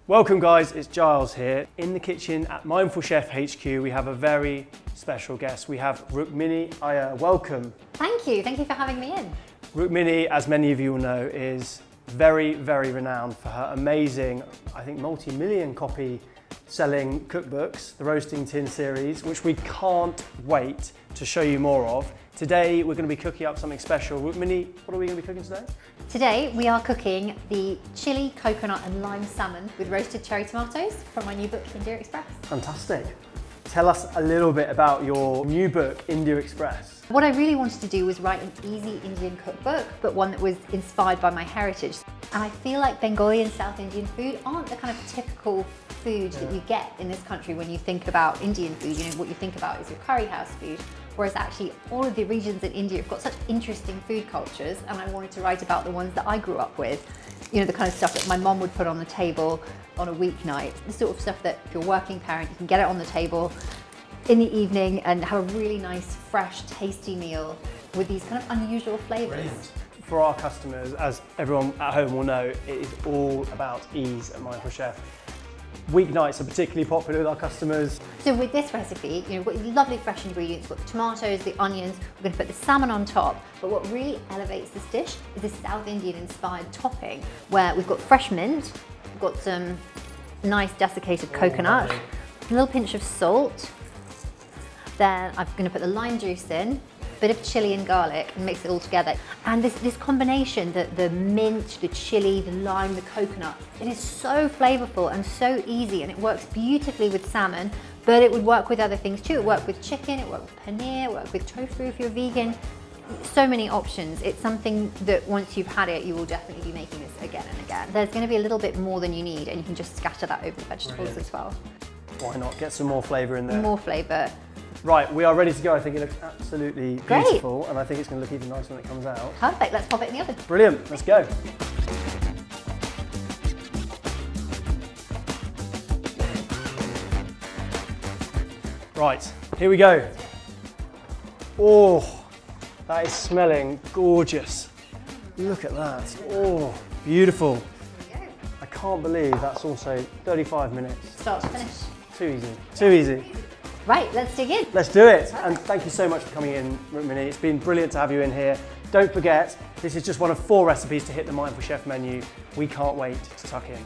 Welcome guys, it's Giles here. In the kitchen at Mindful Chef HQ, we have a very special guest. We have Rukmini Iyer. Welcome. Thank you for having me in. Rukmini, as many of you will know, is very, very renowned for her amazing, I think multi-million copy selling cookbooks, the Roasting Tin series, which we can't wait to show you more of. Today, we're going to be cooking up something special. Rukmini, what are we going to be cooking today? Today, we are cooking the Chilli Coconut and Lime Salmon with roasted cherry tomatoes from my new book, India Express. Fantastic. Tell us a little bit about your new book, India Express. What I really wanted to do was write an easy Indian cookbook, but one that was inspired by my heritage. And I feel like Bengali and South Indian food aren't the kind of typical food that you get in this country when you think about Indian food. You know, what you think about is your curry house food. Whereas actually all of the regions in India have got such interesting food cultures, and I wanted to write about the ones that I grew up with. You know, the kind of stuff that my mom would put on the table on a weeknight, the sort of stuff that if you're a working parent, you can get it on the table in the evening and have a really nice, fresh, tasty meal with these kind of unusual flavors. Brilliant. For our customers, as everyone at home will know, it is all about ease at Mindful Chef. Weeknights are particularly popular with our customers. So with this recipe, you know, we've got these lovely fresh ingredients. We've got the tomatoes, the onions, we're going to put the salmon on top. But what really elevates this dish is this South Indian inspired topping where we've got fresh mint, we've got some nice desiccated coconut, lovely. A little pinch of salt. Then I'm going to put the lime juice in, a bit of chilli and garlic, and mix it all together. And this combination, the mint, the chilli, the lime, the coconut, it is so flavorful and so easy, and it works beautifully with salmon, but it would work with other things too. It worked with chicken, it worked with paneer, it worked with tofu if you're vegan. So many options. It's something that once you've had it, you will definitely be making this again and again. There's going to be a little bit more than you need, and you can just scatter that over the vegetables as well. Why not? Get some more flavour in there. More flavour. Right, we are ready to go. I think it looks absolutely beautiful, and I think it's going to look even nicer when it comes out. Perfect, let's pop it in the oven. Brilliant, let's go. Right, here we go. Oh, that is smelling gorgeous. Look at that. Oh, beautiful. I can't believe that's also 35 minutes. Start to finish. Too easy, too easy. Right, let's dig in. Let's do it. And thank you so much for coming in, Rukmini. It's been brilliant to have you in here. Don't forget, this is just one of 4 recipes to hit the Mindful Chef menu. We can't wait to tuck in.